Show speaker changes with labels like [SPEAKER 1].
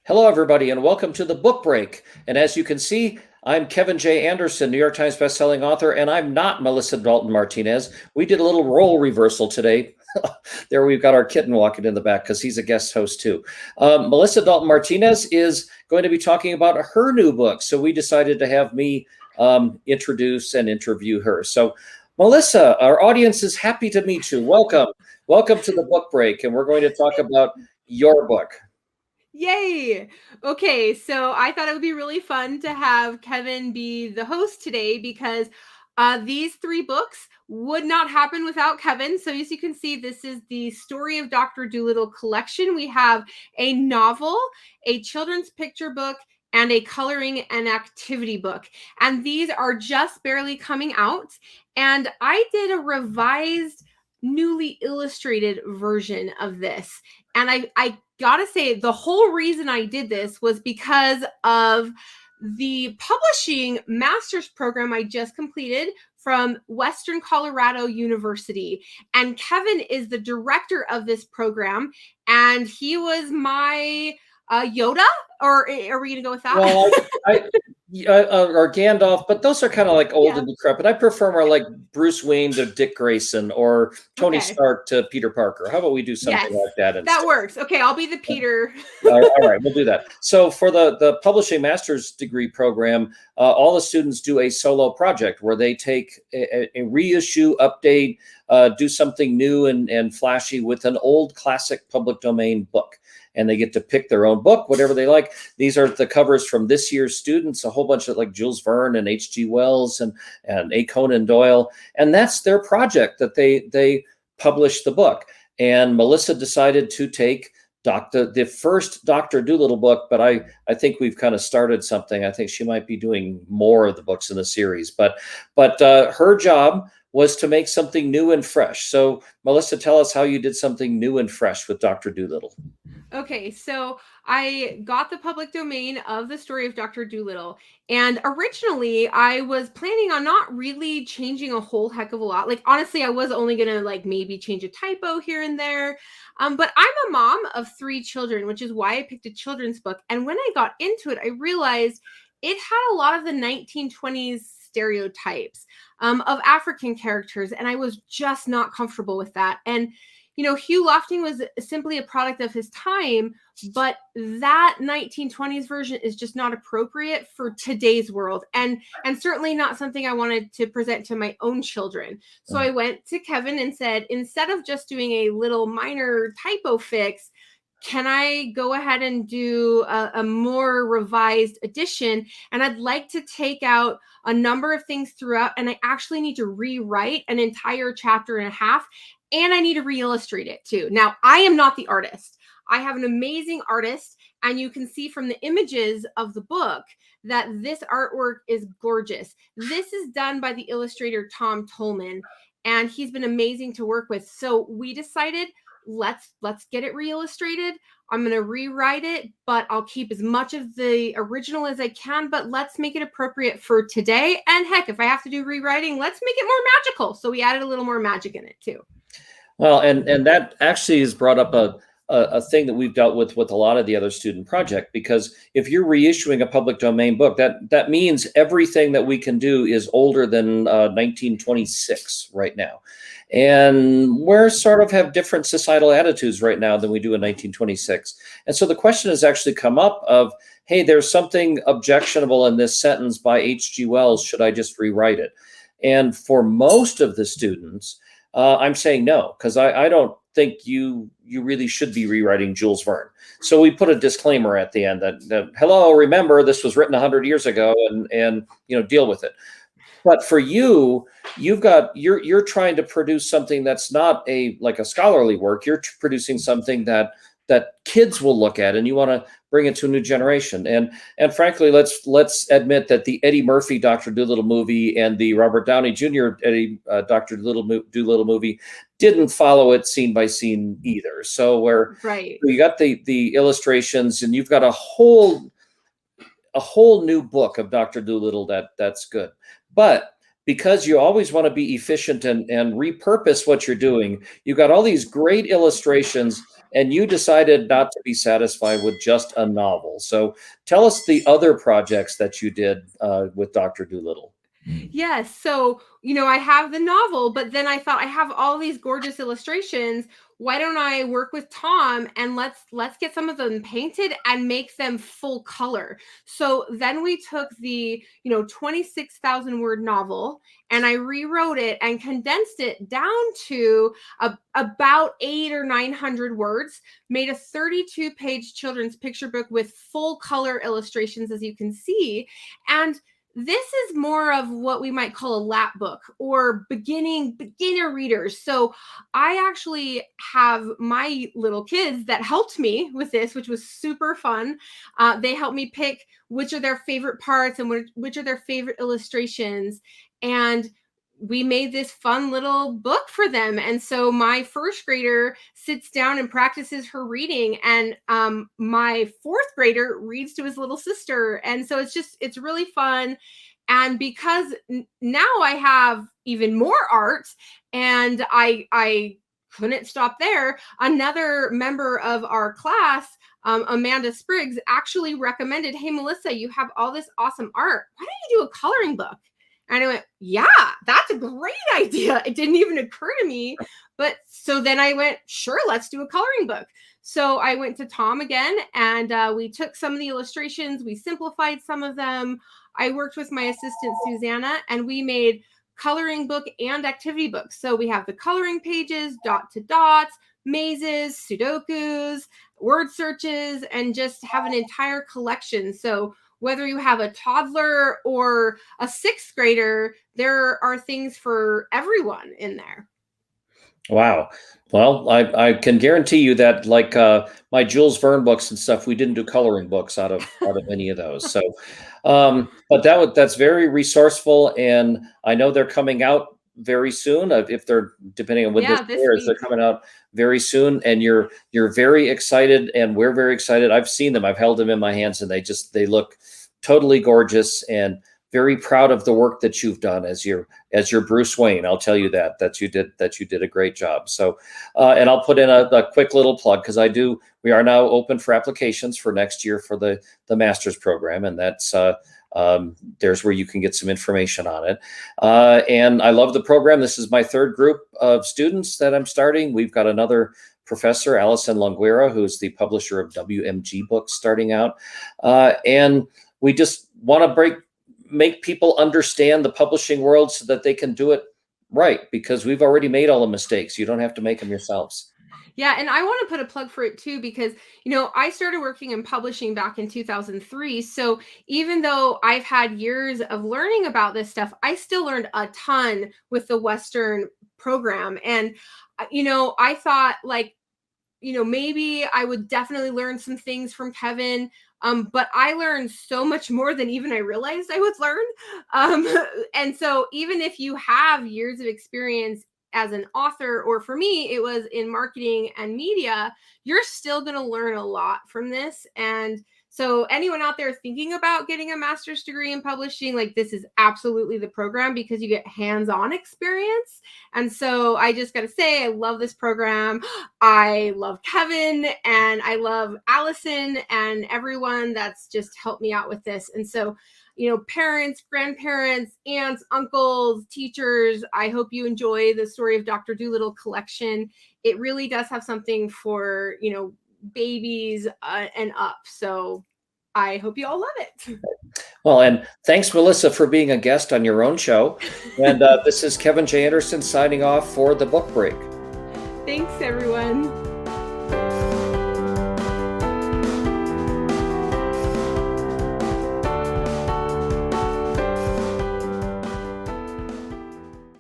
[SPEAKER 1] Hello, everybody, and welcome to the Book Break. And as you can see, I'm KevinJAnderson, New York Times bestselling author, and I'm not Melissa Dalton Martinez. We did a little role reversal today. There we've got our kitten walking in the back because he's a guest host too. Melissa Dalton Martinez is going to be talking about her new book. So we decided to have me introduce and interview her. So Melissa, our audience is happy to meet you. Welcome. Welcome to the Book Break. And we're going to talk about your book.
[SPEAKER 2] Yay! Okay, so I thought it would be really fun to have Kevin be the host today because these three books would not happen without Kevin. So as you can see, this is the Story of Dr. Dolittle collection. We have a novel, a children's picture book, and a coloring and activity book. And these are just barely coming out. And I did a revised, newly illustrated version of this. And I gotta say, the whole reason I did this was because of the publishing master's program I just completed from Western Colorado University. And Kevin is the director of this program, and he was my Yoda, or are we gonna go with that?
[SPEAKER 1] Well, or Gandalf, but those are kind of like old and decrepit. I prefer more like Bruce Wayne to Dick Grayson or Tony Stark to Peter Parker. How about we do something like that instead?
[SPEAKER 2] That works. Okay, I'll be the Peter.
[SPEAKER 1] All right, we'll do that. So for the publishing master's degree program, all the students do a solo project where they take a reissue, update, do something new and flashy with an old classic public domain book. And they get to pick their own book, whatever they like. These are the covers from this year's students, a whole bunch of like Jules Verne and H.G. Wells and A. Conan Doyle. And that's their project that they published the book. And Melissa decided to take the first Dr. Dolittle book, but I think we've kind of started something. I think she might be doing more of the books in the series. But her job was to make something new and fresh. So Melissa, tell us how you did something new and fresh with Dr. Dolittle.
[SPEAKER 2] Okay, so I got the public domain of the Story of Dr. Dolittle, and originally I was planning on not really changing a whole heck of a lot. Like, honestly, I was only gonna like maybe change a typo here and there. But I'm a mom of 3 children, which is why I picked a children's book. And when I got into it, I realized it had a lot of the 1920s stereotypes of African characters, and I was just not comfortable with that. And Hugh Lofting was simply a product of his time, but that 1920s version is just not appropriate for today's world, and certainly not something I wanted to present to my own children. So I went to Kevin and said, instead of just doing a little minor typo fix, can I go ahead and do a more revised edition? And I'd like to take out a number of things throughout, and I actually need to rewrite an entire chapter and a half. And I need to re-illustrate it too. Now, I am not the artist. I have an amazing artist, and you can see from the images of the book that this artwork is gorgeous. This is done by the illustrator Tom Tolman, and he's been amazing to work with. So we decided, let's get it re-illustrated. I'm going to rewrite it, but I'll keep as much of the original as I can, but let's make it appropriate for today. And heck, if I have to do rewriting, let's make it more magical. So we added a little more magic in it too.
[SPEAKER 1] Well, and that actually has brought up a thing that we've dealt with a lot of the other student project, because if you're reissuing a public domain book, that means everything that we can do is older than 1926 right now. And we're sort of have different societal attitudes right now than we do in 1926. And so the question has actually come up of, hey, there's something objectionable in this sentence by H.G. Wells. Should I just rewrite it? And for most of the students, I'm saying no, because I don't think you really should be rewriting Jules Verne. So we put a disclaimer at the end that hello, remember this was written 100 years ago, and deal with it. But for you're trying to produce something that's not like a scholarly work. You're producing something that kids will look at, and you want to bring it to a new generation. And frankly, let's admit that the Eddie Murphy Dr. Dolittle movie and the Robert Downey Jr. Dr. Dolittle movie didn't follow it scene by scene either. So you got the illustrations, and you've got a whole new book of Dr. Dolittle that's good. But because you always want to be efficient and repurpose what you're doing, you've got all these great illustrations and you decided not to be satisfied with just a novel. So tell us the other projects that you did with Dr. Dolittle.
[SPEAKER 2] Yes. So, I have the novel, but then I thought I have all these gorgeous illustrations. Why don't I work with Tom and let's get some of them painted and make them full color. So then we took the, 26,000 word novel and I rewrote it and condensed it down to about 800 or 900 words, made a 32-page children's picture book with full color illustrations, as you can see. And this is more of what we might call a lap book or beginner readers. So I actually have my little kids that helped me with this, which was super fun. They helped me pick which are their favorite parts and which are their favorite illustrations. And we made this fun little book for them. And so my first grader sits down and practices her reading, and my fourth grader reads to his little sister. And so it's really fun. And because now I have even more art, and I couldn't stop there, another member of our class, Amanda Spriggs, actually recommended, hey, Melissa, you have all this awesome art. Why don't you do a coloring book? And I went, yeah, that's a great idea. It didn't even occur to me. But so then I went, sure, let's do a coloring book. So I went to Tom again, and we took some of the illustrations, we simplified some of them. I worked with my assistant, Susanna, and we made coloring book and activity books. So we have the coloring pages, dot to dots, mazes, Sudokus, word searches, and just have an entire collection. So whether you have a toddler or a sixth grader, there are things for everyone in there.
[SPEAKER 1] Wow. Well, I can guarantee you that, like my Jules Verne books and stuff, we didn't do coloring books out of any of those. So, but that's very resourceful, and I know they're coming out very soon. If they're, depending on when this airs, they're coming out very soon, and you're very excited, and we're very excited. I've seen them. I've held them in my hands, and they look totally gorgeous, and very proud of the work that you've done as your Bruce Wayne. I'll tell you that you did a great job. So, and I'll put in a quick little plug, because we are now open for applications for next year for the master's program, and that's there's where you can get some information on it. And I love the program. This is my third group of students that I'm starting. We've got another professor, Allison Longuera, who's the publisher of WMG Books, starting out, and we just want to make people understand the publishing world so that they can do it right, because we've already made all the mistakes. You don't have to make them yourselves.
[SPEAKER 2] Yeah, and I want to put a plug for it too, because I started working in publishing back in 2003. So even though I've had years of learning about this stuff, I still learned a ton with the Western program. And I thought, like, maybe I would definitely learn some things from Kevin. But I learned so much more than even I realized I would learn. And so even if you have years of experience as an author, or for me, it was in marketing and media, you're still going to learn a lot from this. And so anyone out there thinking about getting a master's degree in publishing, like, this is absolutely the program, because you get hands-on experience. And so I just got to say, I love this program. I love Kevin, and I love Allison, and everyone that's just helped me out with this. And so, parents, grandparents, aunts, uncles, teachers, I hope you enjoy the Story of Dr. Dolittle collection. It really does have something for, babies and up. So I hope you all love it.
[SPEAKER 1] Well, and thanks, Melissa, for being a guest on your own show. And this is KevinJAnderson signing off for the Book Break.
[SPEAKER 2] Thanks, everyone.